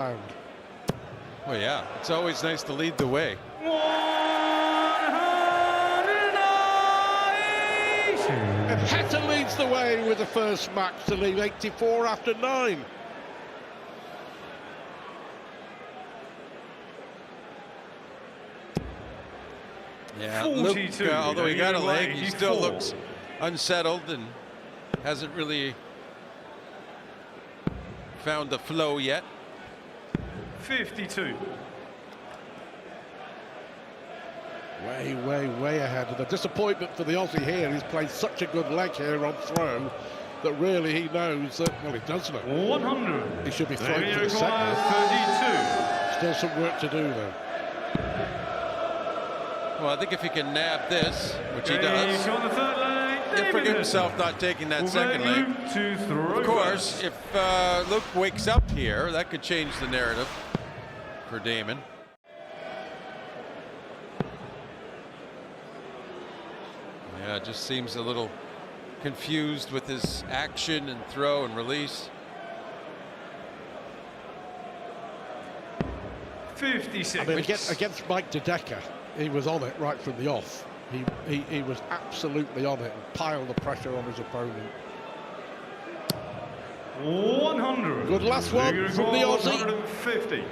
Well, yeah, it's always nice to lead the way. 180. And Heta leads the way with the first match to leave 84 after 9. Yeah, Luke, although he got a leg, he still looks unsettled and hasn't really found the flow yet. 52. Way ahead. And the disappointment for the Aussie here, he's played such a good leg here on throw that really he knows that, well, he does know. 100. He should be throwing for the second. 32. Still some work to do, though. Well, I think if he can nab this, which he does, he'll forget himself not taking that second leg. Of course, if Luke wakes up here, that could change the narrative for Damon. Yeah, just seems a little confused with his action and throw and release. 56. I mean, against Mike DeDecker, he was on it right from the off. He was absolutely on it and piled the pressure on his opponent. 100. Good last one from the Aussie. 150.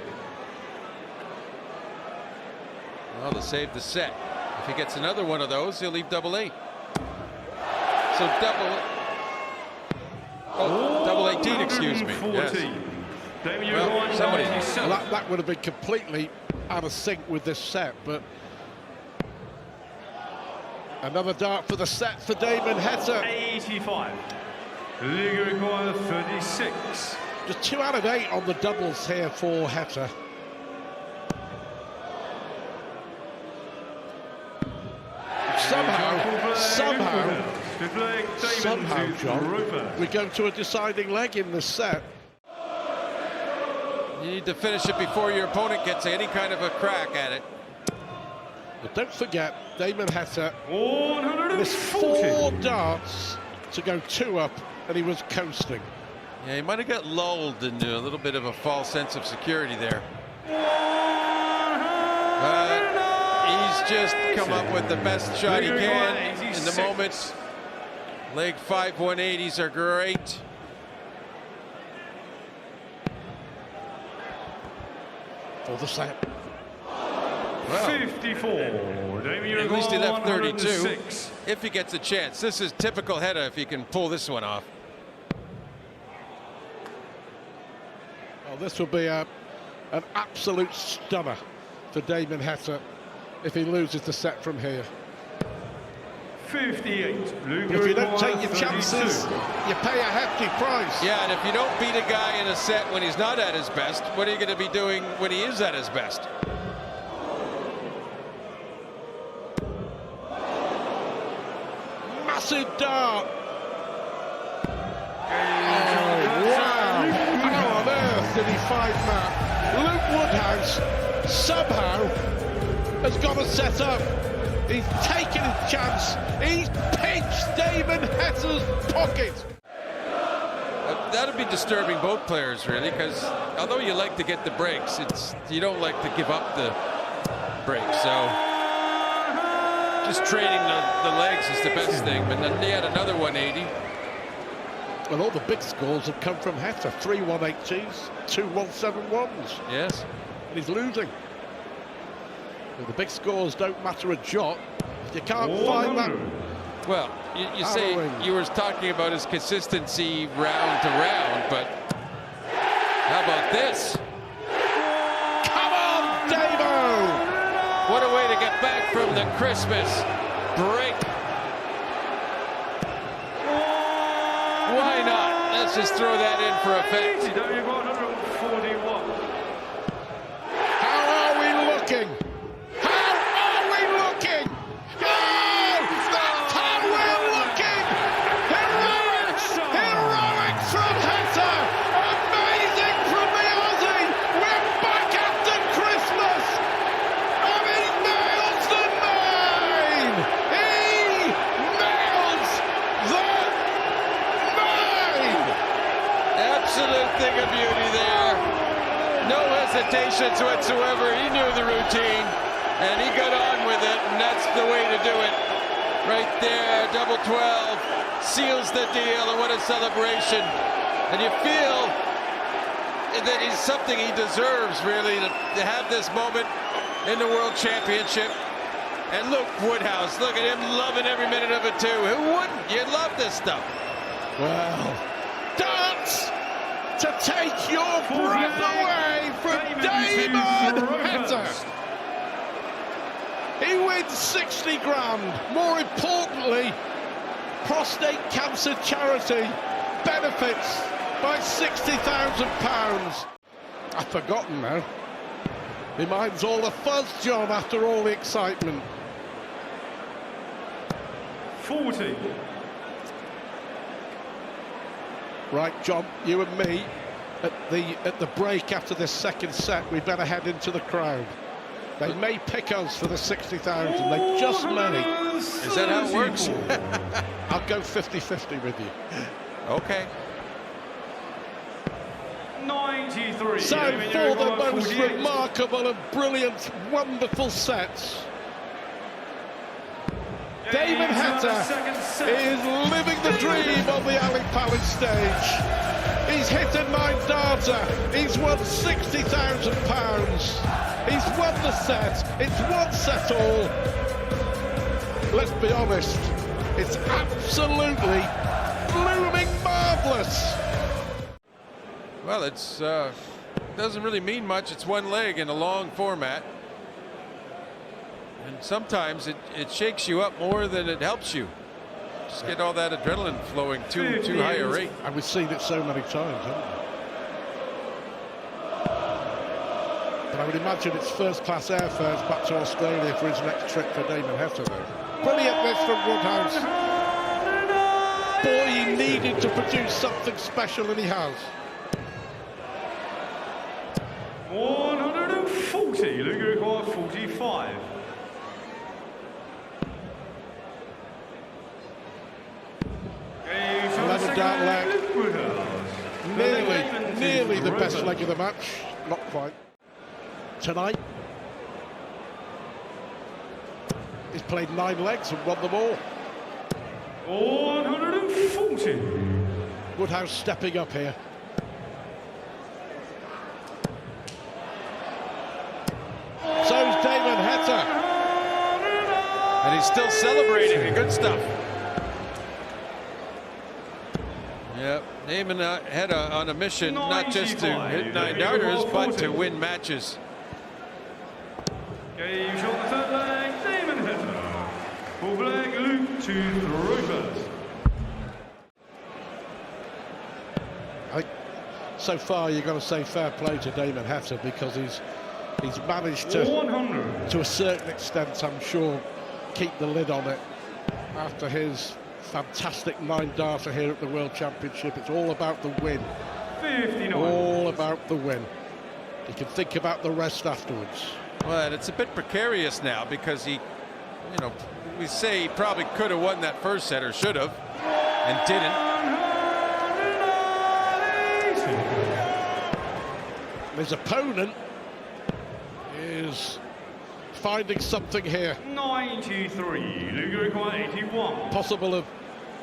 Well, to save the set. If he gets another one of those, he'll leave double 8. So double 18, excuse me. Yes. Well, somebody. Well, that would have been completely out of sync with this set, but another dart for the set for Damon Heta. 85. League require 36. Just 2 out of 8 on the doubles here for Heta. Somehow, John, we go to a deciding leg in this set. You need to finish it before your opponent gets any kind of a crack at it. But don't forget, Damon Heta missed 140. 4 darts to go 2 up, and he was coasting. Yeah, he might have got lulled into a little bit of a false sense of security there. But he's just come up with the best shot he can in the moment. Leg 5 180s are great. For the set. Well, 54. At least he left 32 if he gets a chance. This is typical Heta if he can pull this one off. Well, this will be an absolute stunner for Damon Heta if he loses the set from here. 58. If you don't take your chances, you pay a hefty price. Yeah, and if you don't beat a guy in a set when he's not at his best, what are you going to be doing when he is at his best? Massive dart. Wow. How on earth did he find that? Luke Woodhouse somehow has got a set up. He's taken his chance. He's pinched Damon Heta's pocket. That'd be disturbing both players, really, because although you like to get the breaks, you don't like to give up the break. So just trading the legs is the best thing. But then they had another 180. Well, all the big scores have come from Heta. 3 180s, 2 171s. Yes. And he's losing. Well, the big scores don't matter a jot. You can't find that. Well, you say you were talking about his consistency round to round, but how about this? Come on, Davo! What a way to get back from the Christmas break. Why not? Let's just throw that in for effect. 141. How are we looking? Absolute thing of beauty there. hesitations whatsoever. He knew the routine, and he got on with it, and that's the way to do it. Right there, double 12, seals the deal, and what a celebration. And you feel that he's something he deserves, really, to have this moment in the World Championship. And look, Woodhouse, look at him loving every minute of it too. Who wouldn't? You love this stuff. Well, dance to take your breath away from Damon Heta. He wins 60 grand. More importantly, prostate cancer charity benefits by £60,000. I've forgotten now. He minds all the fuzz, John, after all the excitement. 40. Right, John, you and me at the break after this second set, we better head into the crowd. They may pick us for the 60,000. They just may. Is that how it works? I'll go 50-50 with you. Okay. 93. So for the most remarkable and brilliant, wonderful sets, Damon Heta is living the dream on the Ali Palace stage. He's hit a 9-darter. He's won £60,000. He's won the set. It's one set all. Let's be honest, it's absolutely blooming marvellous. Well, it's doesn't really mean much. It's one leg in a long format. And sometimes it shakes you up more than it helps you. Just get all that adrenaline flowing too high a rate. And we've seen it so many times, haven't we? But I would imagine it's first-class airfares back to Australia for his next trip for Damon Heta, though. Brilliant this from Woodhouse. Boy, he needed to produce something special, and he has. 140. Luke requires 45. Dart leg. Nearly the best leg of the match. Not quite. Tonight, he's played 9 legs and won them all. 140. Woodhouse stepping up here. So's Damon Heta. And he's still celebrating. Good stuff. Yep, Damon Heta on a mission, not just to hit 9-darters, but to win matches. Game shot the third leg, Damon Heta. Full leg, Luke to throw first. So far, you've got to say fair play to Damon Heta, because he's managed to, 100. to a certain extent, I'm sure, keep the lid on it after his fantastic 9-darter here at the World Championship. It's all about the win. 59. All about the win. You can think about the rest afterwards. Well, and it's a bit precarious now, because he, you know, we say he probably could have won that first set, or should have, and didn't. His opponent is finding something here. 93. Luke requires 81. Possible of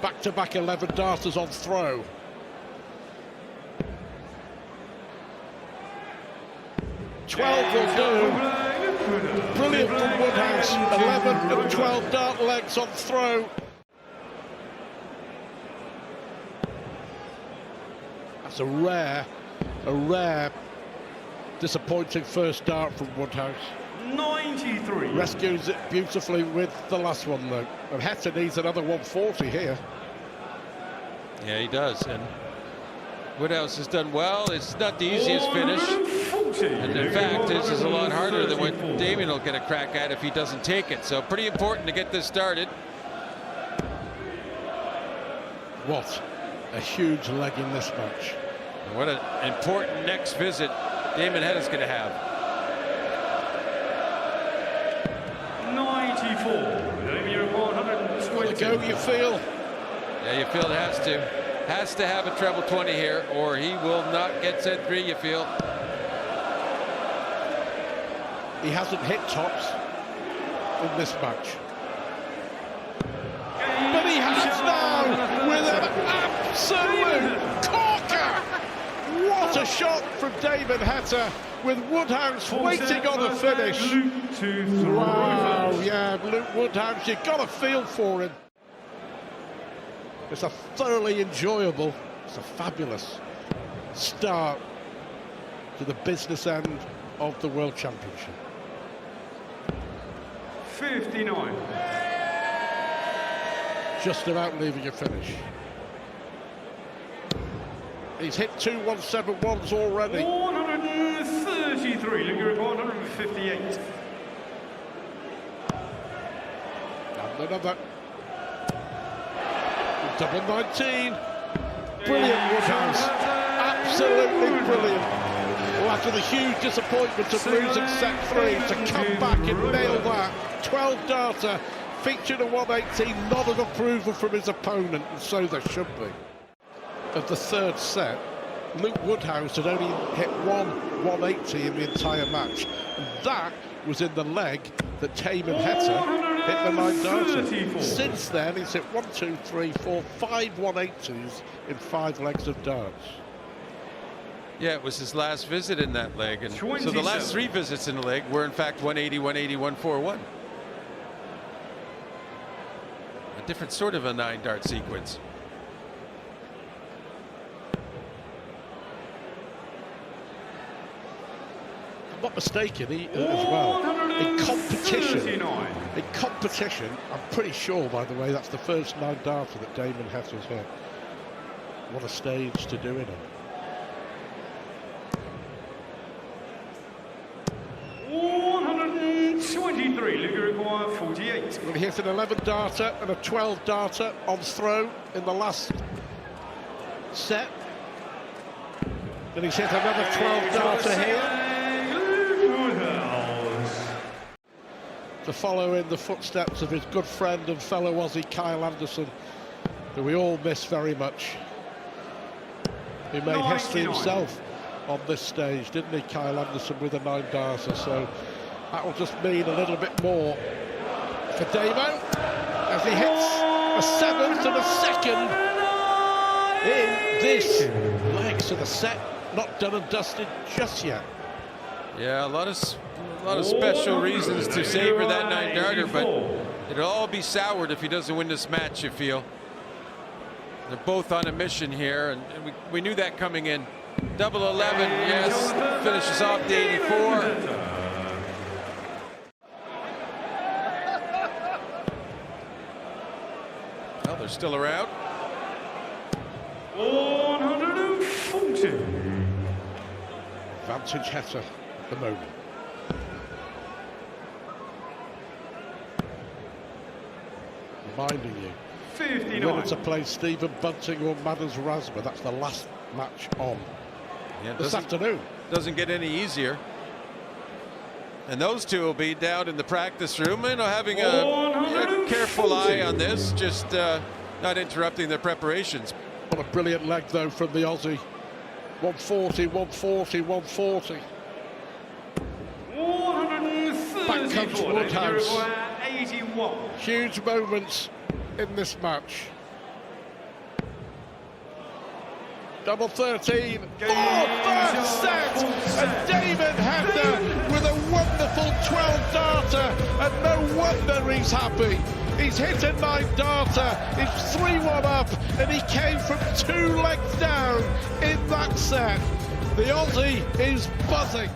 back-to-back 11-darters on throw. Twelve will do. Brilliant from Woodhouse. 11 and 12 dart legs on throw. That's a rare disappointing first dart from Woodhouse. 93. Rescues it beautifully with the last one, though. And Heta needs another 140 here. Yeah, he does. And Woodhouse has done well. It's not the easiest finish. And in fact, this is a lot harder than what Damien will get a crack at if he doesn't take it. So pretty important to get this started. What a huge leg in this match. And what an important next visit Damon Heta's going to have. 94. Damien 120. The go you feel. Yeah, you feel it has to have a treble 20 here, or he will not get set 3, you feel. He hasn't hit tops in this match. But he has now with an absolute corker. What a shot from David Heta with Woodhouse waiting on the finish. Wow, yeah, Luke Woodhouse, you've got a feel for him. It's a thoroughly enjoyable, it's a fabulous start to the business end of the World Championship. 59. Just about leaving a finish. He's hit 2 171s already. 133, Luke 158. And another. Double 19. Brilliant Woodhouse. Absolutely brilliant. Well, after the huge disappointment of losing set 3, to come back and nail that. 12 darter, featured a 118, not an approval from his opponent, and so there should be. Of the third set, Luke Woodhouse had only hit 180 in the entire match, and that was in the leg that Damon Heta hit the 9 darter. Since then, he's hit 1, 2, 3, 4, 5 180s in 5 legs of darts. Yeah, it was his last visit in that leg, and so the last 3 visits in the leg were in fact 180, 180, 141. A different sort of a 9 dart sequence. I'm not mistaken, he as well. In competition, I'm pretty sure, by the way, that's the first 9 darter that Damon Heta's hit. What a stage to do it on. 123, Luke require 48. Well, he hit an 11 darter and a 12 darter on throw in the last set. Then he's hit another 12 darter here. To follow in the footsteps of his good friend and fellow Aussie Kyle Anderson, who we all miss very much. He made history himself on this stage, didn't he, Kyle Anderson, with a 9 darter? So that will just mean a little bit more for Damo as he hits a 7th and a 2nd in this leg. So the set not done and dusted just yet. Yeah, a lot of special reasons to savor that 9 darter, but it'll all be soured if he doesn't win this match, you feel. They're both on a mission here, and we knew that coming in. Double 11, yes, finishes off the 84. Well, they're still around. 140. Advantage Heta at the moment. Reminding you, 59. whether to play Stephen Bunting or Madders Razma, that's the last match on this afternoon. Doesn't get any easier. And those two will be down in the practice room, you know, having a careful eye on this, just not interrupting their preparations. What a brilliant leg, though, from the Aussie. 140, 140, 140. 130. Back comes Woodhouse. 81. Huge moments in this match. Double 13. First set. And David Heta with a wonderful 12 darter. And no wonder he's happy. He's hit a 9 darter. He's 3-1 up. And he came from 2 legs down in that set. The Aussie is buzzing.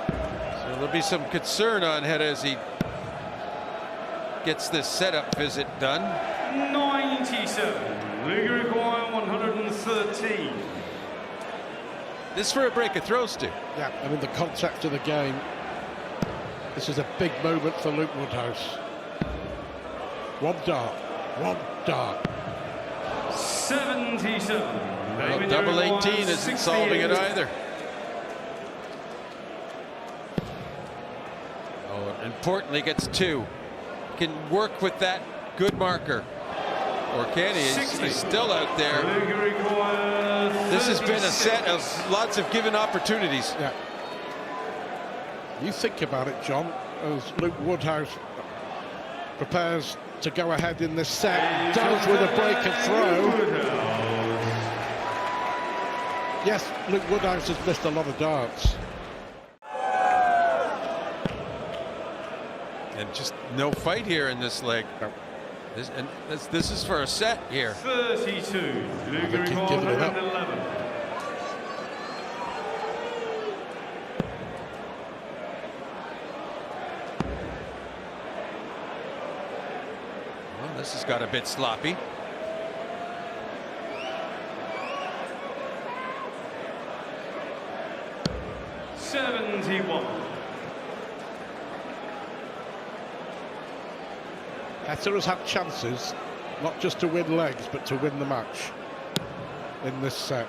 So there'll be some concern on Heta as he gets this setup visit done. 97. League require 113. This for a break of throws to. Yeah, and in the context of the game, this is a big moment for Luke Woodhouse. 1 dart, 1 dart. 77. Well, double 18 isn't solving it either. Oh, and importantly gets 2. Can work with that good marker. Or can he? He's still out there. This has been a set of lots of given opportunities. Yeah. You think about it, John, as Luke Woodhouse prepares to go ahead in this set, does with a break and throw. Yes, Luke Woodhouse has missed a lot of darts. And just no fight here in this leg. This is for a set here. 32. They keep giving it up. 111. Well, this has got a bit sloppy. Heta has had chances, not just to win legs, but to win the match in this set.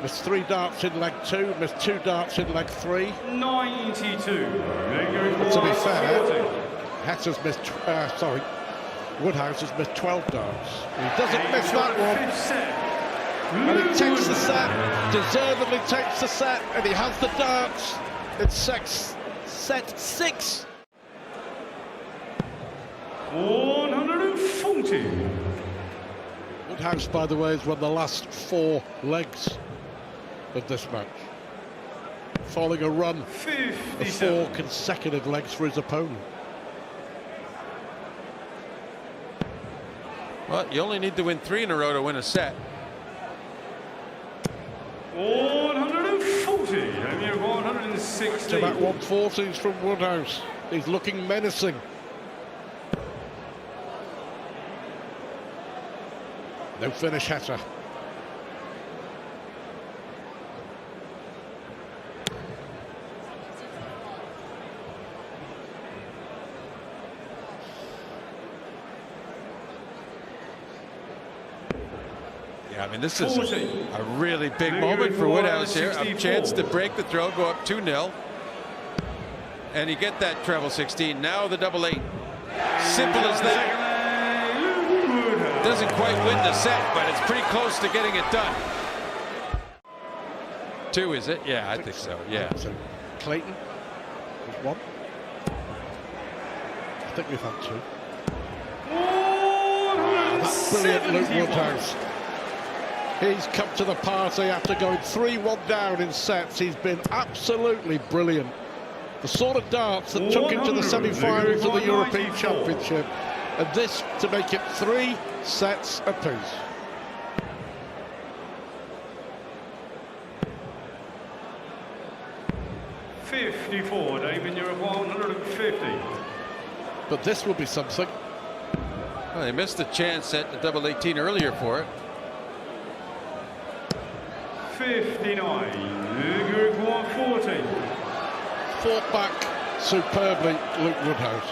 Missed 3 darts in leg 2, missed 2 darts in leg 3. 92. But to be fair, Heta's missed, Woodhouse has missed 12 darts. He doesn't miss that one. And he takes the set, deservedly takes the set, and he has the darts. It's set 6. 140. Woodhouse, by the way, has won the last 4 legs of this match, following a run of 4 consecutive legs for his opponent. Well, you only need to win 3 in a row to win a set. 140. And you're 160. To that 140s from Woodhouse. He's looking menacing. No finish, Heta. Yeah, I mean, this is a really big moment for Woodhouse here. A chance to break the throw, go up 2-0. And you get that treble 16. Now the double 8. Simple as that. Doesn't quite win the set, but it's pretty close to getting it done. 2, is it? Yeah, I think so. Yeah. So Clayton was 1. I think we've had 2. That's brilliant, Luke Woodhouse. He's come to the party after going 3-1 down in sets. He's been absolutely brilliant. The sort of darts that took him to the semi-finals of the European Championship. And this to make it 3 sets apiece. $54, Damon, you're at 150. But this will be something. Well, they missed a chance at the double 18 earlier for it. 59, you're at 140. Fought back superbly, Luke Woodhouse.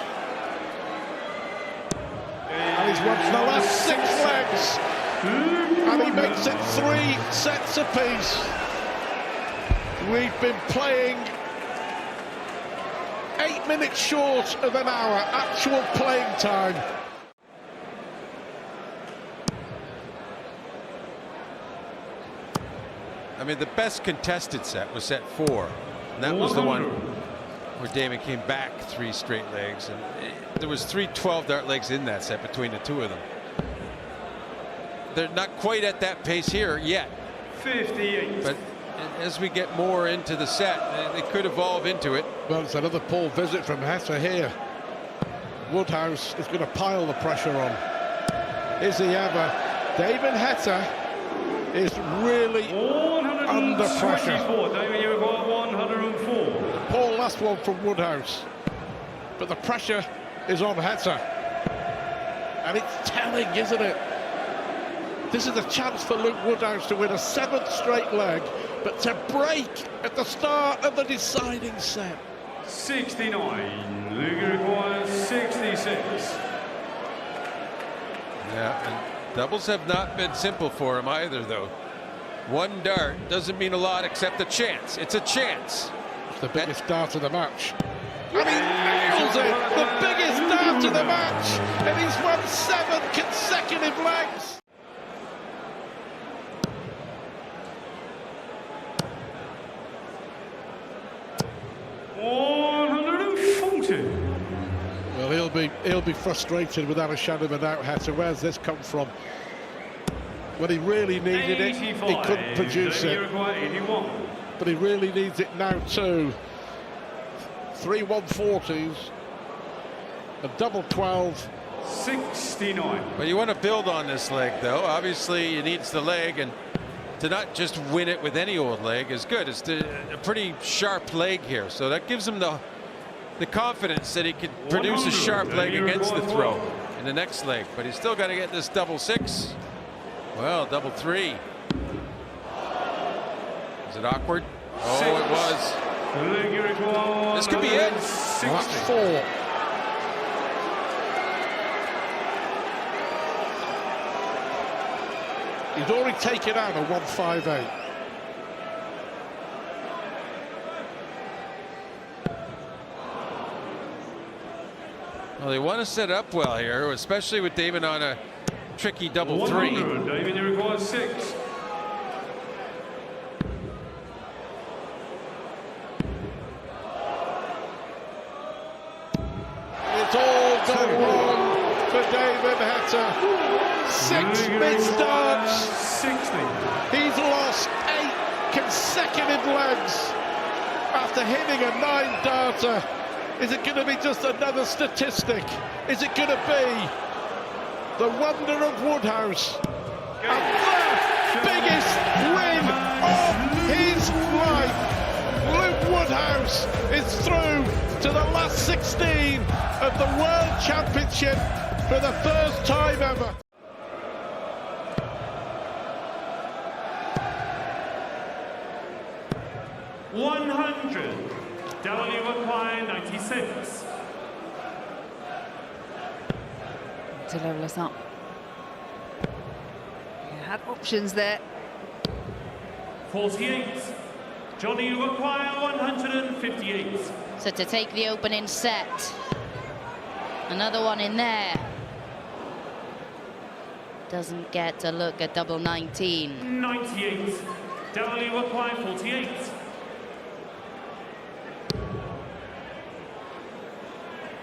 And he's won the last 6 legs. And he makes it 3 sets apiece. We've been playing 8 minutes short of an hour actual playing time. I mean, the best contested set was set 4. And that was the one where Damon came back 3 straight legs. And there was 3 12-dart legs in that set between the 2 of them. They're not quite at that pace here yet. 58. But as we get more into the set, it could evolve into it. Well, it's another poor visit from Heta here. Woodhouse is going to pile the pressure on. Is he ever? David Heta is really under pressure. David, you've got 104. Poor last one from Woodhouse. But the pressure is on Heta. And it's telling, isn't it? This is a chance for Luke Woodhouse to win a 7th straight leg, but to break at the start of the deciding set. 69. Luke requires 66. Yeah, and doubles have not been simple for him either, though. 1 dart doesn't mean a lot except a chance. It's a chance. It's the biggest dart of the match. And he nails it! The biggest dart of the match! And he's won 7 consecutive legs! he'll be frustrated without a shadow of a doubt. Heta, where's this come from? When he really needed it, he couldn't produce it. But he really needs it now too. 3 140s, a double 12. 69. Well, you want to build on this leg, though. Obviously, he needs the leg, and to not just win it with any old leg is good. It's a pretty sharp leg here, so that gives him the confidence that he can produce a sharp leg against the throw in the next leg. But he's still got to get this double 6. Well, double 3. Is it awkward? Oh, it was. This could be it. Well, that's 4. He's already taken out a 158. Well, they want to set up well here, especially with David on a tricky double 3. David, he requires 6. It's all gone wrong for David Heta. 6 missed darts. 60. He's lost 8 consecutive legs after hitting a 9-darter. Is it going to be just another statistic? Is it going to be the wonder of Woodhouse? And the biggest win of his life. Luke Woodhouse is through to the last 16 of the World Championship for the first time ever. W require 96. To level us up. You had options there. 48. Johnny require 158. So to take the opening set, another one in there. Doesn't get a look at double 19. 98. W require 48.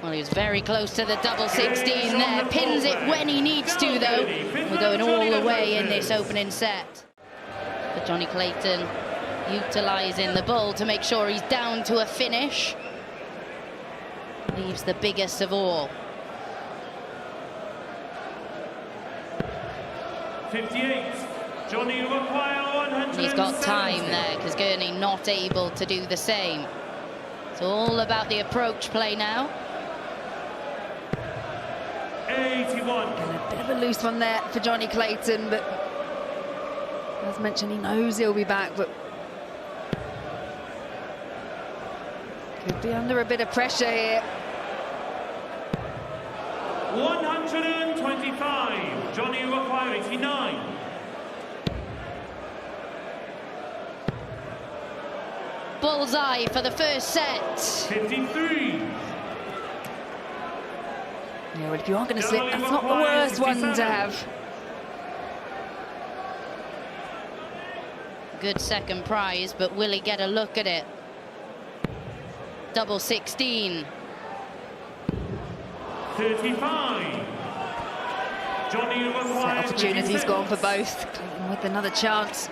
Well, he was very close to the double 16 there. Pins it when he needs to, though. We're going all the way in this opening set. But Johnny Clayton utilising the bull to make sure he's down to a finish. Leaves the biggest of all. 58. Johnny require 100. He's got time there because Gurney not able to do the same. It's all about the approach play now. 81. And a bit of a loose one there for Johnny Clayton, but as mentioned, he knows he'll be back, but could be under a bit of pressure here. 125. Johnny require 89. Bullseye for the first set. 53. Yeah, well, if you are going to slip, that's not the worst one to have. Good second prize, but will he get a look at it? Double 16. 35. Johnny require Opportunity's gone for both. Clayton with another chance.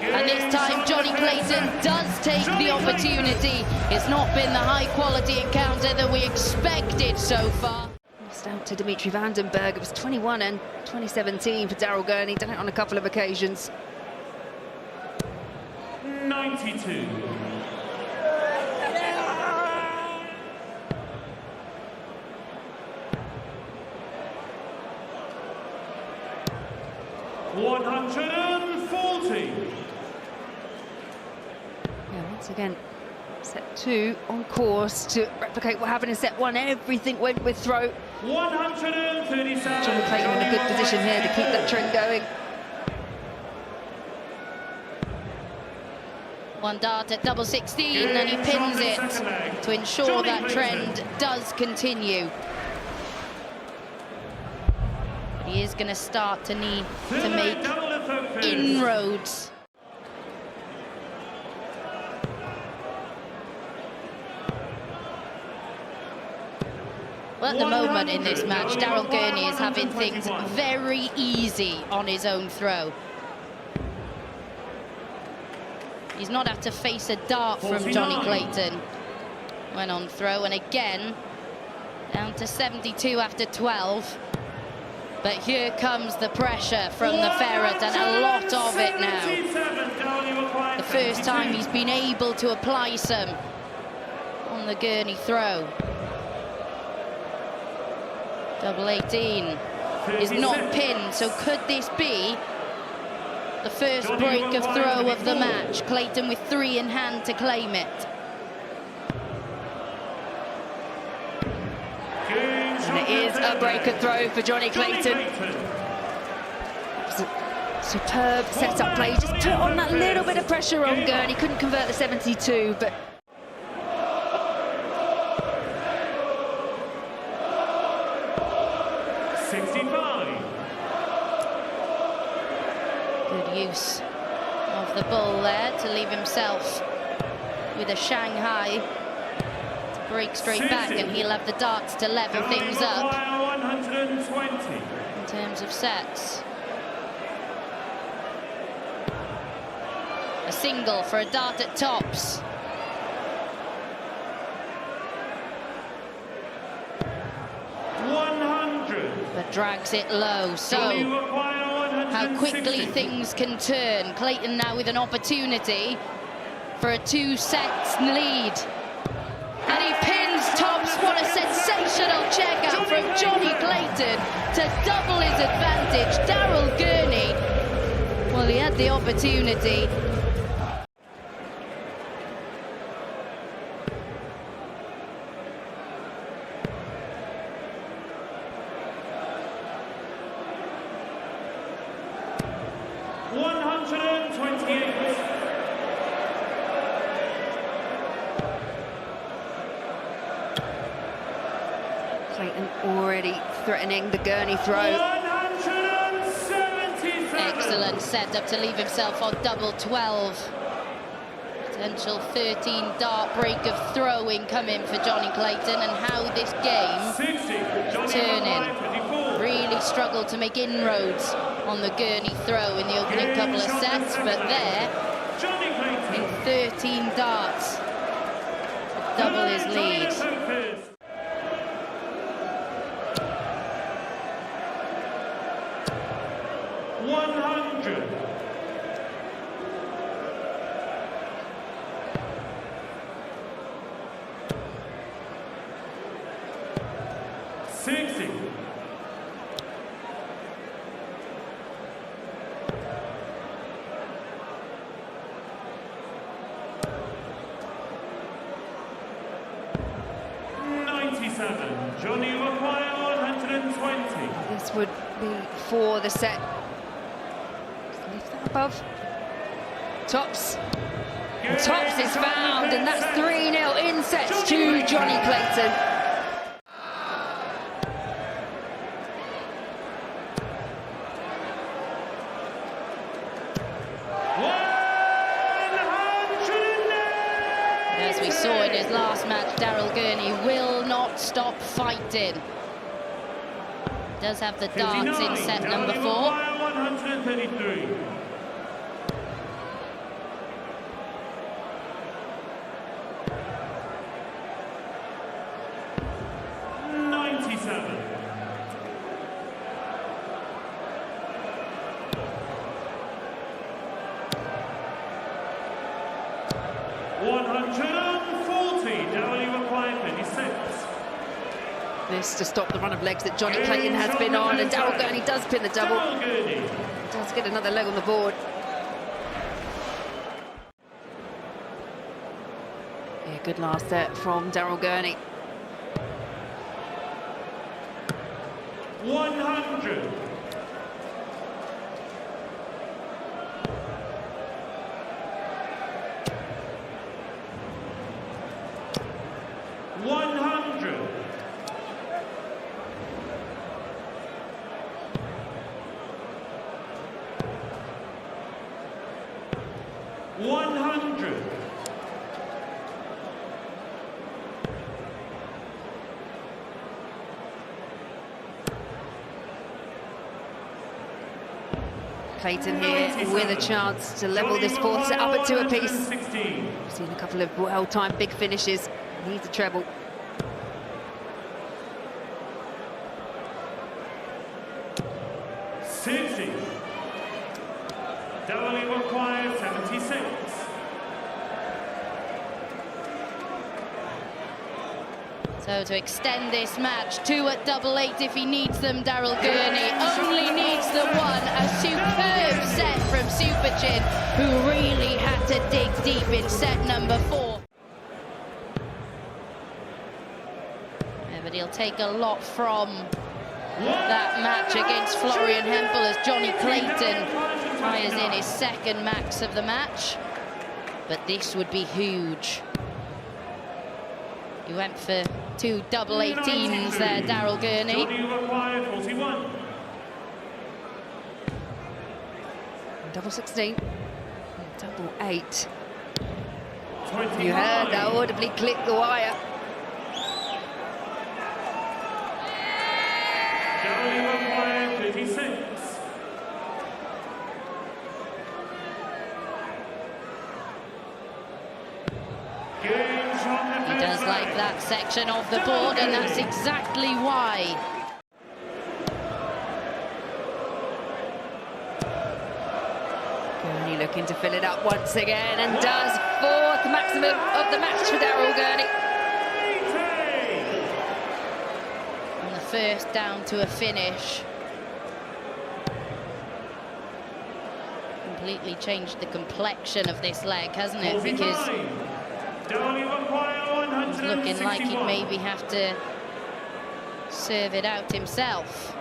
And this time Johnny Clayton does take the opportunity. It's not been the high quality encounter that we expected so far. Lost out to Dimitri Vandenberg. It was 21 and 2017 for Daryl Gurney. Done it on a couple of occasions. 92. Yeah, once again, set 2 on course to replicate what happened in set 1. Everything went with throw. 137. Johnny Clayton in a good position here to keep that trend going. One dart at double 16 and he pins it to ensure that trend does continue. But he is going to start to need to make inroads. Well, at the moment in this match, Daryl Gurney is having things very easy on his own throw. He's not had to face a dart from Johnny Clayton when on throw, and again down to 72 after 12. But here comes the pressure from the Ferret, and a lot of it now. The first time he's been able to apply some on the Gurney throw. Double 18 is not pinned, so could this be the first break of throw of the match? Clayton with 3 in hand to claim it. And it is a break of throw for Johnny Clayton. Superb set-up play, just put on that little bit of pressure on Gurney, couldn't convert the 72, but... Good use of the ball there to leave himself with a Shanghai to break straight back, and he'll have the darts to level things up in terms of sets. A single for a dart at tops. But drags it low, so how quickly things can turn. Clayton now with an opportunity for a 2-set lead. And he pins tops. What a sensational checkout from Johnny Clayton to double his advantage. Daryl Gurney, well, he had the opportunity. Clayton already threatening the Gurney throw. Excellent setup to leave himself on double 12. Potential 13 dart break of throwing coming for Johnny Clayton, and how this game is turning. Really struggled to make inroads on the Gurney throw in the opening couple of sets, but there, in 13 darts, double his lead. Johnny require 120. This would be for the set. Just lift that above. Tops. And tops is found, and that's 3-0 in sets to Johnny Clayton. As we saw in his last match, Daryl Gurney will not stop fighting. Does have the darts in set number 4. 133. This to stop the run of legs that Johnny Clayton has been on, and Daryl Gurney does pin the double. Does get another leg on the board. Yeah, good last set from Daryl Gurney. 100. Clayton here with a chance to level this fourth set up at 2 apiece. We've seen a couple of well-timed big finishes. Needs a treble. Dowling requires 76. So to extend this match, 2 at double 8 if he needs them, Daryl Gurney only needs the one. A superb set from Super Chin, who really had to dig deep in set number 4. Yeah, but he'll take a lot from that match against Florian Hempel as Johnny Clayton fires in his second max of the match. But this would be huge. He went for 2 double 18s there, Daryl Gurney. Double 16, double 8. You heard that audibly click the wire. Dowling requires 36. He does like that section of the board, and that's exactly why. Gurney looking to fill it up once again, and does. 4th maximum of the match for Daryl Gurney. And the first down to a finish. Completely changed the complexion of this leg, hasn't it? Because it's looking like he'd maybe have to serve it out himself.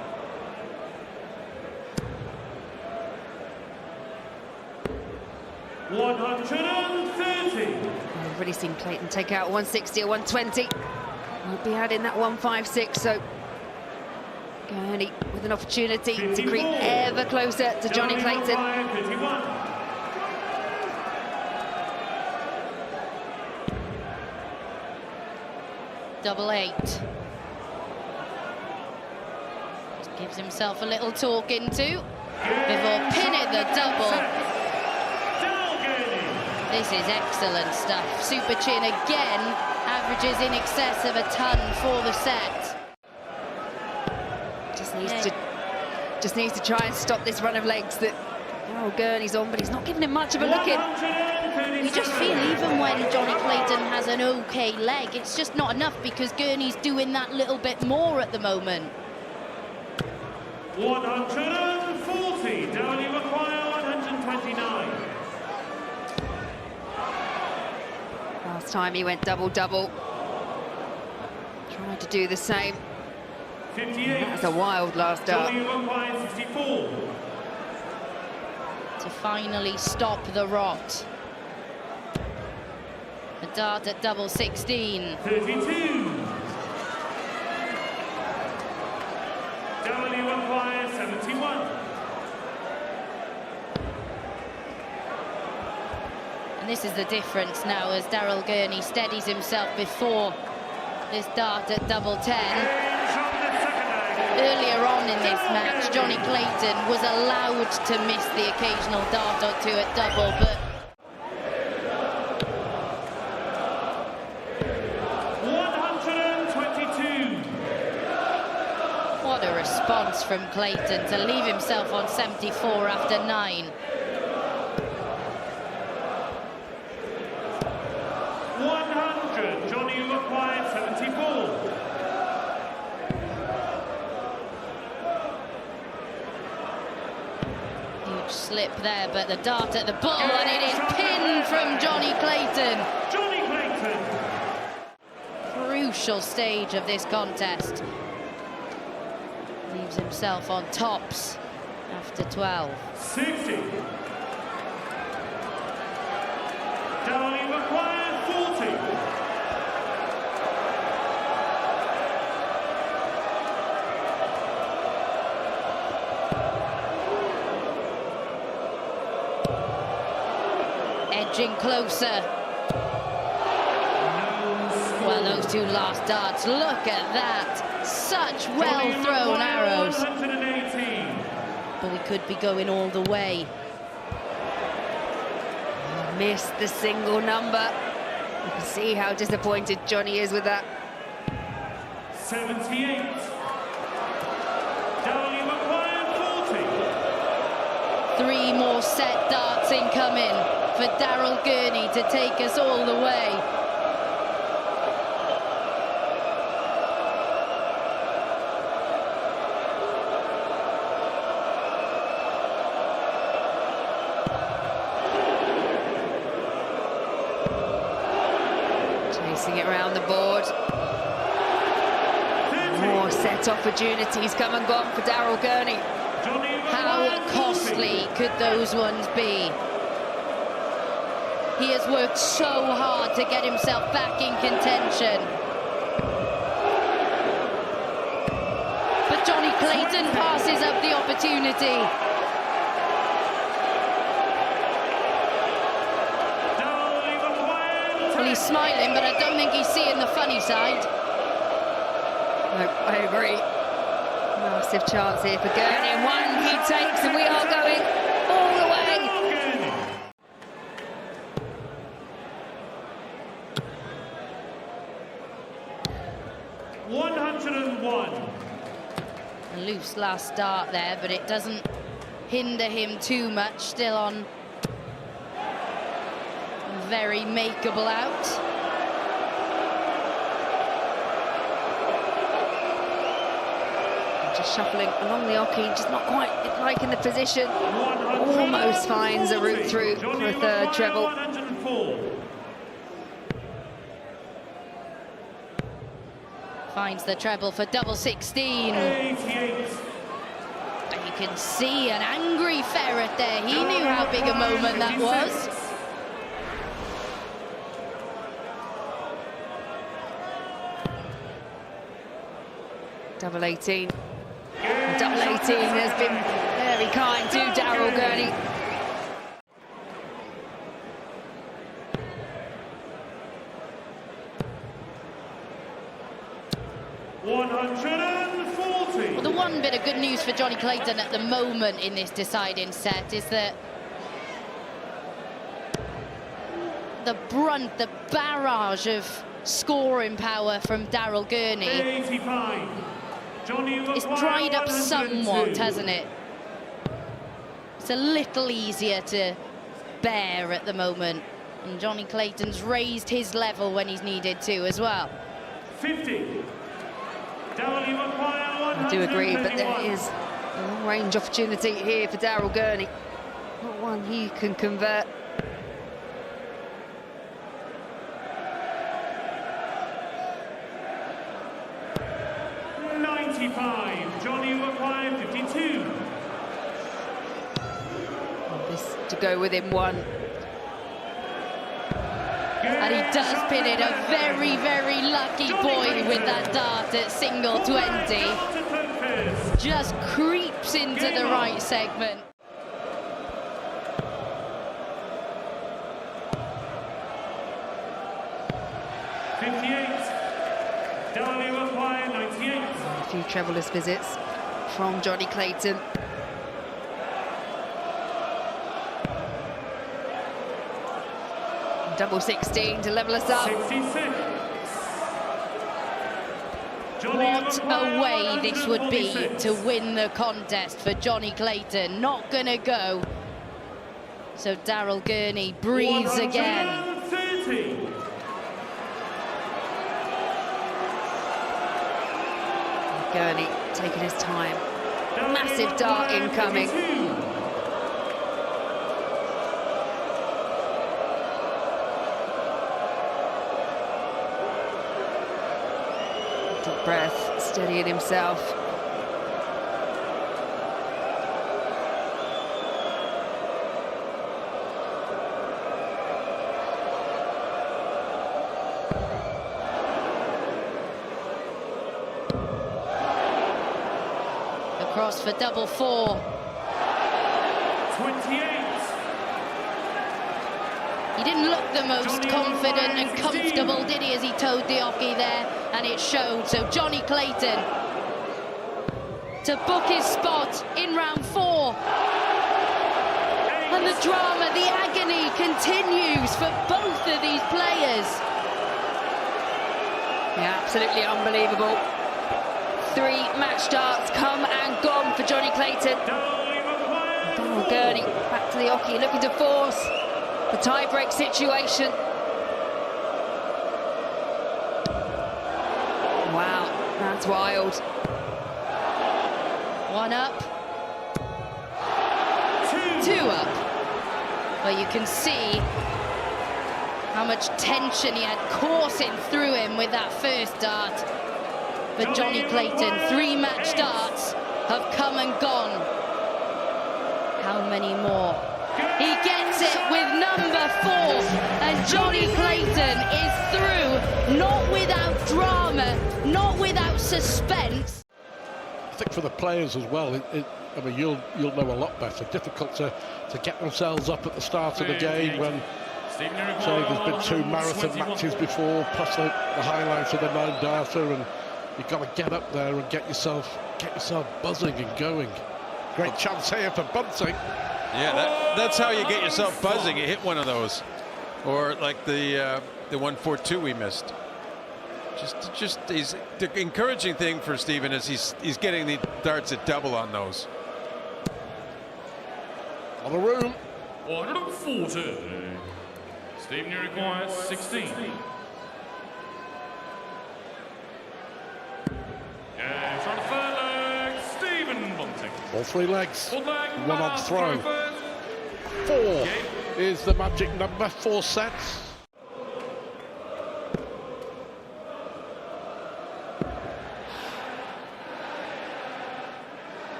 We've already seen Clayton take out 160 or 120. Won't be adding that 156, so Gurney with an opportunity to creep ever closer to Johnny Clayton. Double 8. Just gives himself a little talking to before pinning the double. This is excellent stuff. Super Chin again averages in excess of a ton for the set. Just needs to try and stop this run of legs that Gurney's on, but he's not giving him much of a look in. You just feel even when Johnny Clayton has an okay leg, it's just not enough because Gurney's doing that little bit more at the moment. 140. Dowling require 129. Last time he went double-double. Trying to do the same. 58. That was a wild last dart. Dowling requires 64. To finally stop the rot. A dart at double 16. 32. Dowling requires 71. And this is the difference now as Daryl Gurney steadies himself before this dart at double 10. Earlier on in this match, Johnny Clayton was allowed to miss the occasional dart or 2 at double, but 122. what a response from Clayton to leave himself on 74 after 9. 100. Johnny required 74. Huge slip there, but the dart at the ball, and it is pinned from Johnny Clayton. Johnny Clayton. Crucial stage of this contest. Leaves himself on tops after 12. 60. Dowling required 40. Edging closer. Well, those 2 last darts, look at that. Such well-thrown arrows. 118. we could be going all the way. Missed the single number. You can see how disappointed Johnny is with that. 78. Darley McQuire, 40. 3 more set darts incoming for Daryl Gurney to take us all the way. Chasing it around the board. More set opportunities come and gone for Daryl Gurney. How costly could those ones be? He has worked so hard to get himself back in contention. But Johnny Clayton passes up the opportunity. Well, he's smiling, but I don't think he's seeing the funny side. No, I agree. Massive chance here for Gurney. One he takes, and we are going all the way. 101. A loose last start there, but it doesn't hinder him too much. Still on a very makeable out. Just shuffling along the hockey, just not quite liking the position. Almost finds a route through for a third treble. 104. Finds the treble for double 16. 88. And you can see an angry ferret there. He knew how big a moment that was. Double 18. Double 18 has been very kind to Daryl Gurney. Well, the one bit of good news for Johnny Clayton at the moment in this deciding set is that the brunt, the barrage of scoring power from Daryl Gurney, 85. it's dried up somewhat, hasn't it? It's a little easier to bear at the moment. And Johnny Clayton's raised his level when he's needed to as well. 50. I do agree, but there is a long-range opportunity here for Daryl Gurney. Not one he can convert. Johnny McQuire, 52. This to go within one. And he does pin it, a very, very lucky boy with that dart at single 20. Just creeps into the right segment. A few trebleless visits from Johnny Clayton. Double 16 to level us up. 66. What a way this would be to win the contest for Johnny Clayton. Not gonna go. So Daryl Gurney breathes again. 130. Gurney taking his time. Massive dart incoming. 52. Deep breath, steadying himself. Across for double 4. 28. He didn't look the most confident and comfortable, did he, as he towed the hockey there, and it showed. So Johnny Clayton to book his spot in round 4. And the drama, the agony continues for both of these players. Yeah, absolutely unbelievable. 3 match starts come and gone for Johnny Clayton. Oh, Gurney back to the hockey, looking to force the tie-break situation. Wow, that's wild. 1 up. 2 up. Well, you can see how much tension he had coursing through him with that first dart. But Johnny Clayton, 3 match starts have come and gone. How many more? He gets it with number 4, and Johnny Clayton is through, not without drama, not without suspense. I think for the players as well, I mean, you'll know a lot better. Difficult to get themselves up at the start of the game when, say, there's been 2 marathon matches before, plus the highlights of the 9-darter, and you've got to get up there and get yourself buzzing and going. Great chance here for Bunting. Yeah, that's how you get yourself buzzing. You hit one of those, or like the 1-4-2 we missed. The encouraging thing for Stephen is he's getting the darts at double on those. On the room. 140. Stephen, you require 16. Yeah, trying to third leg, Stephen Bunting. All 3 legs. 1 on throw. 4 is the magic number. 4 sets.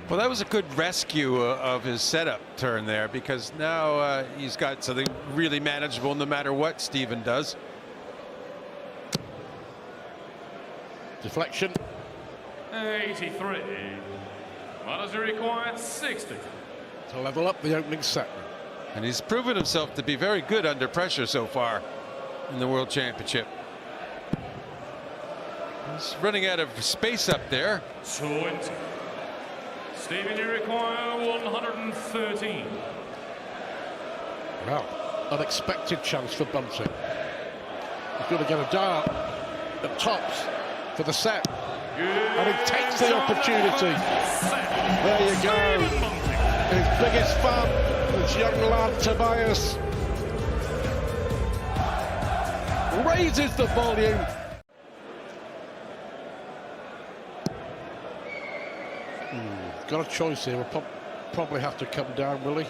Well, that was a good rescue of his setup turn there, because now he's got something really manageable no matter what Stephen does. Deflection. 83. What does he require? 60. To level up the opening set. And he's proven himself to be very good under pressure so far in the World Championship. He's running out of space up there. 20. Stephen, you require 113. Well, unexpected chance for Bunting. He's going to get a dart at tops for the set. And he takes the opportunity. There you go. His biggest fan, this young lad Tobias, raises the volume. Got a choice here. We'll probably have to come down, will he?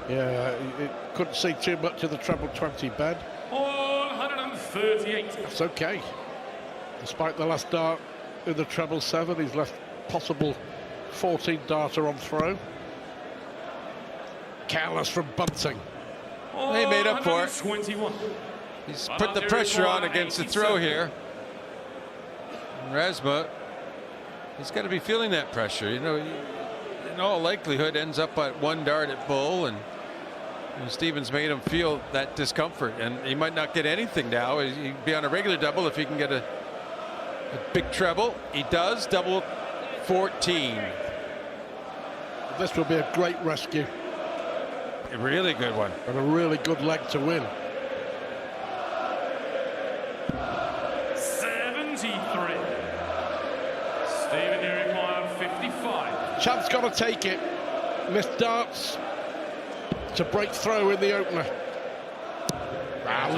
Yeah, he couldn't see too much of the treble 20 bed. 138. That's okay. Despite the last dart in the treble 7, he's left possible 14 darter on throw. Careless from Bunting. He made up for it. 21. He's put the pressure on against the throw here. Razma, he's got to be feeling that pressure. You know, in all likelihood ends up at 1 dart at Bull, and Stevens made him feel that discomfort, and he might not get anything now. He'd be on a regular double if he can get a big treble. He does. Double 14. This will be a great rescue. A really good one. And a really good leg to win. 73. Stephen, you require 55. Chad's got to take it. Missed darts to break throw in the opener.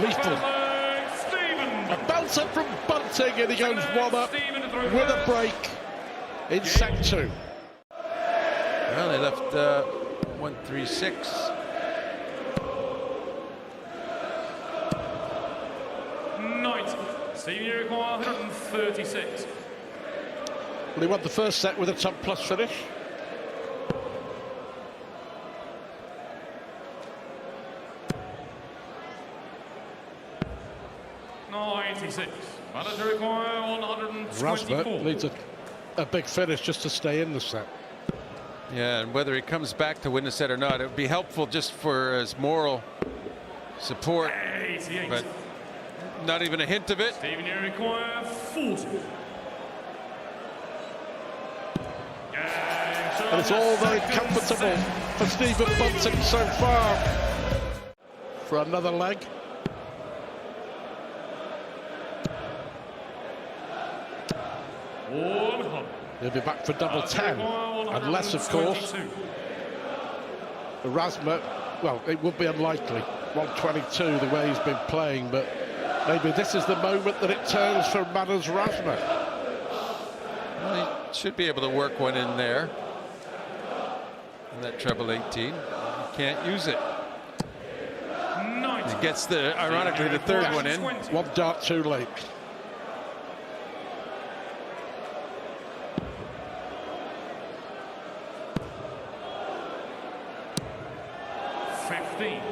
Lethal. A belter from Bunting, and he goes 1 up with a break in set 2. Well, they left 136. Stephen, you require 136. Well, he won the first set with a top plus finish. Manager require 124. Razma needs a big finish just to stay in the set. Yeah, and whether he comes back to win the set or not, it would be helpful just for his moral support. 88. But not even a hint of it. Stephen, you require 40. 40. And it's all very comfortable for Stephen Bunting so far. For another leg. He'll be back for double 10, unless, of course, Razma, well, it would be unlikely, 122 the way he's been playing, but maybe this is the moment that it turns for Matters Razma. Well, he should be able to work one in there. In that treble 18. He can't use it. He gets the, ironically, the third one in. One dart too late.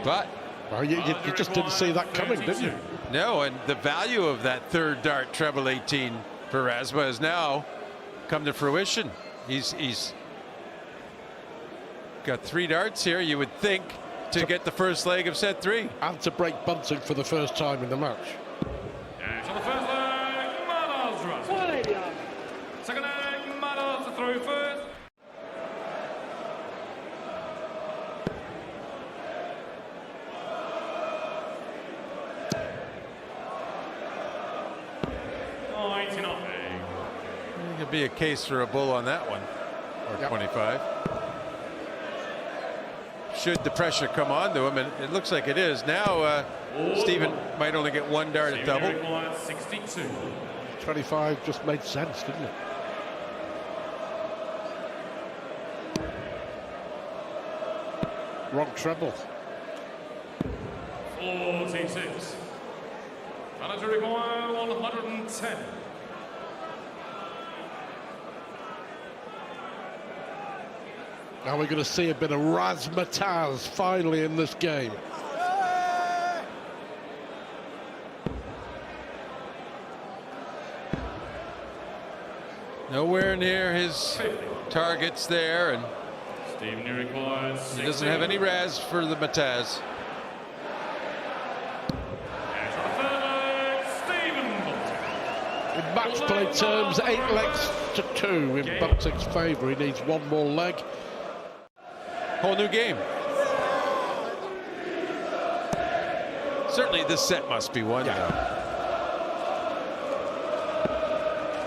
But well, you just didn't see that coming, did you? no, and the value of that third dart treble 18 for Razma has now come to fruition. He's got 3 darts here, you would think, to get the first leg of set 3. And to break Bunting for the first time in the match. And on the first leg, Matters Razma. Second leg, Matters to throw first. Could be a case for a bull on that one, or 25. Should the pressure come on to him, and it looks like it is. Now Stephen might only get 1 dart at double. 62. 25 just made sense, didn't it? Wrong treble. 46. Manager require 110. Now we're going to see a bit of razzmatazz finally in this game. Nowhere near his targets there, and he doesn't have any Raz for the Mataz. In match play terms, 8 legs to 2 in Bunting's favour. He needs 1 more leg. Whole new game. Certainly this set must be won. Yeah.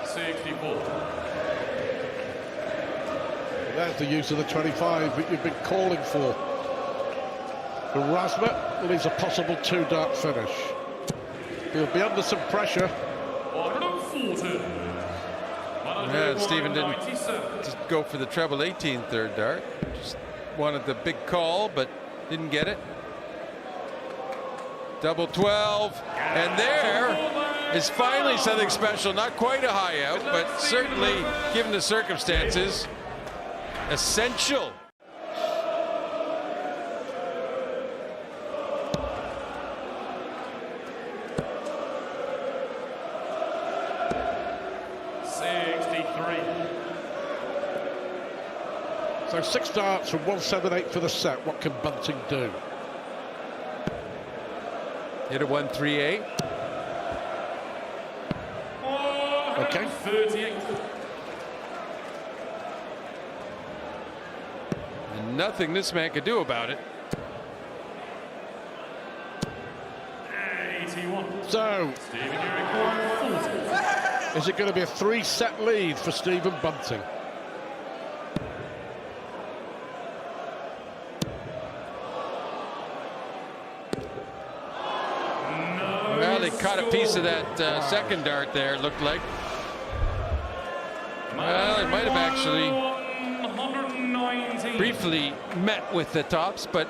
64. There's the use of the 25 that you've been calling for. For Razma, leaves a possible 2-dart finish. He'll be under some pressure. 140. Yeah, Stephen didn't just go for the treble 18 third dart. Just wanted the big call, but didn't get it. Double 12, and there is finally something special. Not quite a high out, but certainly, given the circumstances, essential. So 6 darts from 178 for the set. What can Bunting do? Hit a 138. Okay. 38. And nothing this man could do about it. 81. So, Stephen, you require 40. is it going to be a 3-set lead for Stephen Bunting? Well, they caught a piece of that second dart there, it looked like. Well, it might have actually briefly met with the tops, but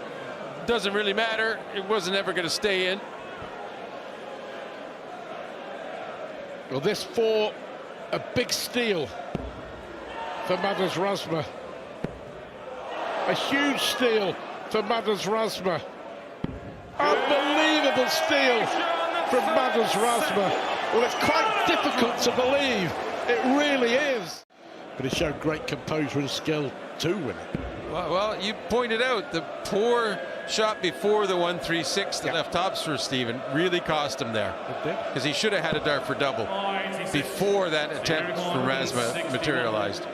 doesn't really matter. It wasn't ever going to stay in. Well, this for a big steal for Matters Razma. A huge steal for Matters Razma. Unbelievable steal from Matters Razma. Well, it's quite difficult to believe. It really is. But he showed great composure and skill to win it. Well, you pointed out the poor shot before the 136 that left tops for Stephen really cost him there. It did. Because he should have had a dart for double. 97. before that attempt from Razma materialized.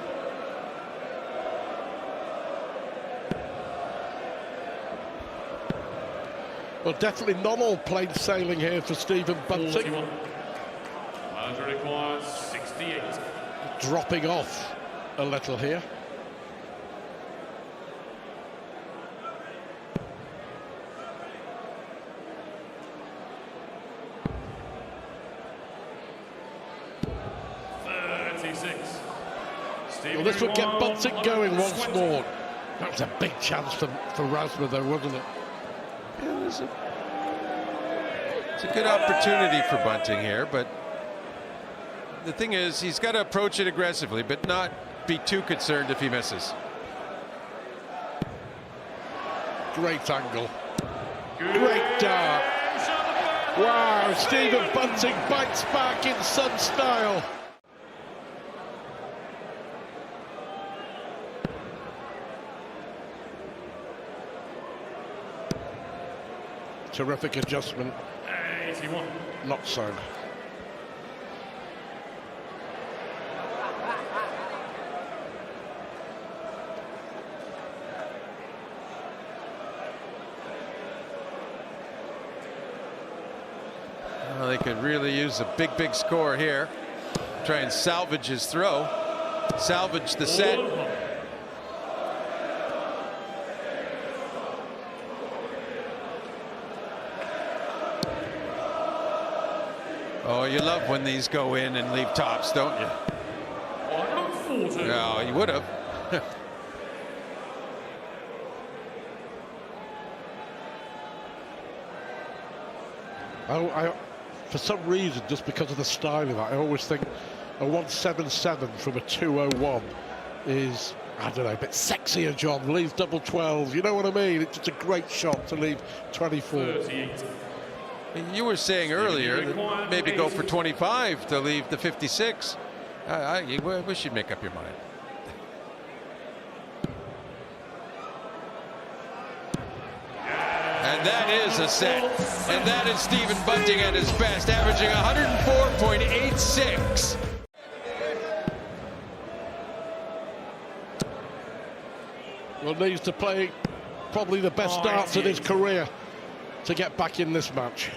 Well, definitely not all plain sailing here for Stephen Bunting. Requires 68. Dropping off a little here. Well, this would get Bunting going once more. That was a big chance for Razma, though, wasn't it? Yeah, it's a good opportunity for Bunting here, but the thing is, he's got to approach it aggressively, but not be too concerned if he misses. Great angle. Great dart. Wow, Stephen Bunting bites back in Sun style. Terrific adjustment. 81. Not so. Well, they could really use a big score here. Try and salvage his throw. Salvage the set. Oh, you love when these go in and leave tops, don't you? No, you would have. For some reason, just because of the style of that, I always think a 177 from a 201 is, I don't know, a bit sexier, John. Leave double 12, you know what I mean? It's just a great shot to leave 24. 38. You were saying earlier that maybe go for 25 to leave the 56. I wish you'd make up your mind. And that is a set. And that is Stephen Bunting at his best, averaging 104.86. Well, needs to play probably the best darts of his career to get back in this match.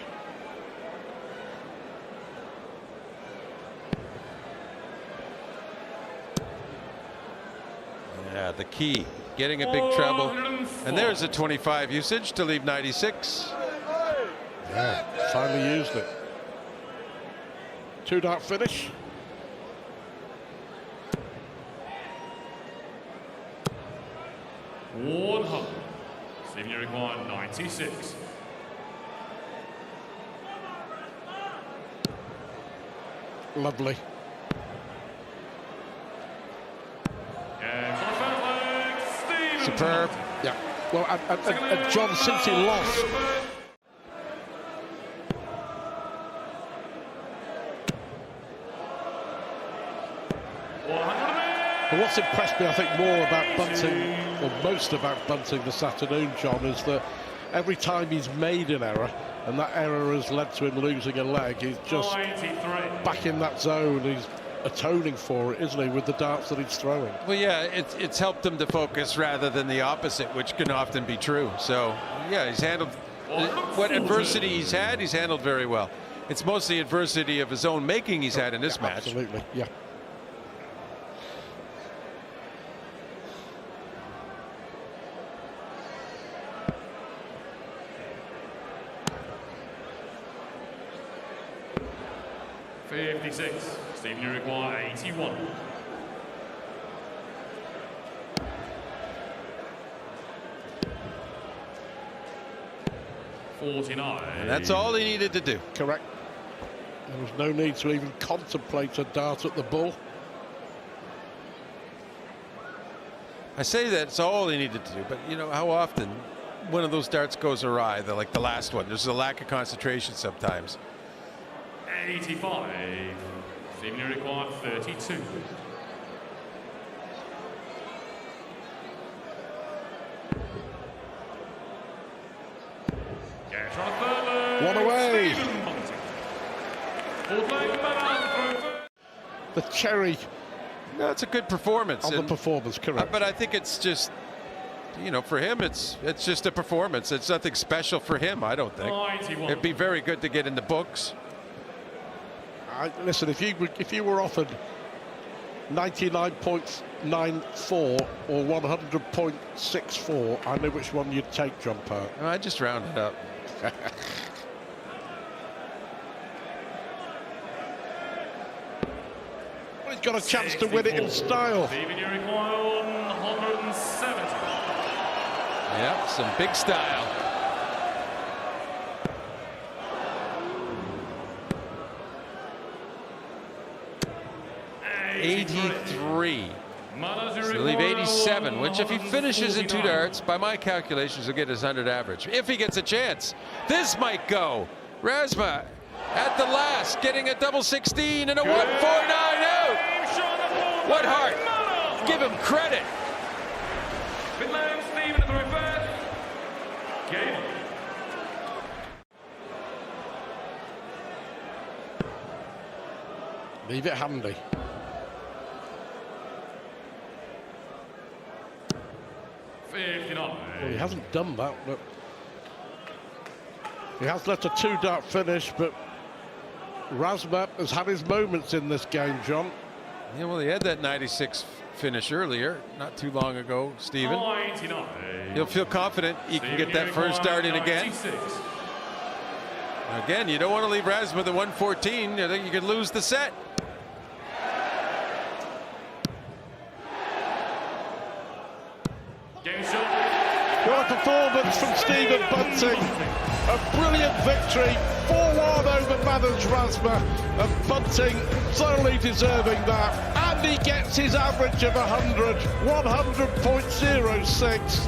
Yeah, the key, getting a big treble. And there's a 25 usage to leave 96. Yeah, finally used it. 2-dart finish. Woodhouse. Stephen, you require 96. Lovely. Superb. Yeah. Well, and John, since he lost, but what's impressed me, I think, more about Bunting, or most about Bunting this afternoon, John, is that every time he's made an error, and that error has led to him losing a leg, he's just back in that zone. He's atoning for it, isn't he, with the darts that he's throwing? Well, yeah, it's helped him to focus rather than the opposite, which can often be true. So, yeah, he's handled what adversity he's handled very well. It's mostly adversity of his own making he's had in this match. Absolutely, yeah. Stephen, you require 81. And that's all he needed to do. Correct. There was no need to even contemplate a dart at the ball. I say that's all he needed to do, but you know how often one of those darts goes awry, like the last one. There's a lack of concentration sometimes. 85. Stephen, you require 32. One away. the cherry No, it's a good performance. on the performance, correct. But I think it's just, you know, for him, it's just a performance. It's nothing special for him, I don't think. 91. It'd be very good to get in the books. Listen, if you were offered 99.94 or 100.64, I know which one you'd take, John Part. I just rounded up. He's got a chance to win it in style. Stephen, you require 170. Yep, some big style. 83. So he'll leave 87, which if he finishes in 2 darts, by my calculations, he'll get his 100 average. If he gets a chance, this might go. Razma at the last, getting a double 16 and a 149 out. What heart? Give him credit. Stephen at the reverse. Game. Leave it handy. Well, he hasn't done that, but he has let a 2-dart finish, but Razma has had his moments in this game, John. Yeah, well, he had that 96 finish earlier, not too long ago, Stephen. He'll feel confident he can get that first dart in again. Again, you don't want to leave Razma the 114. I think you could lose the set. What a performance from Stephen Bunting. A brilliant victory, 4-1 over Manners Razma, and Bunting thoroughly deserving that. And he gets his average of 100, 100.06.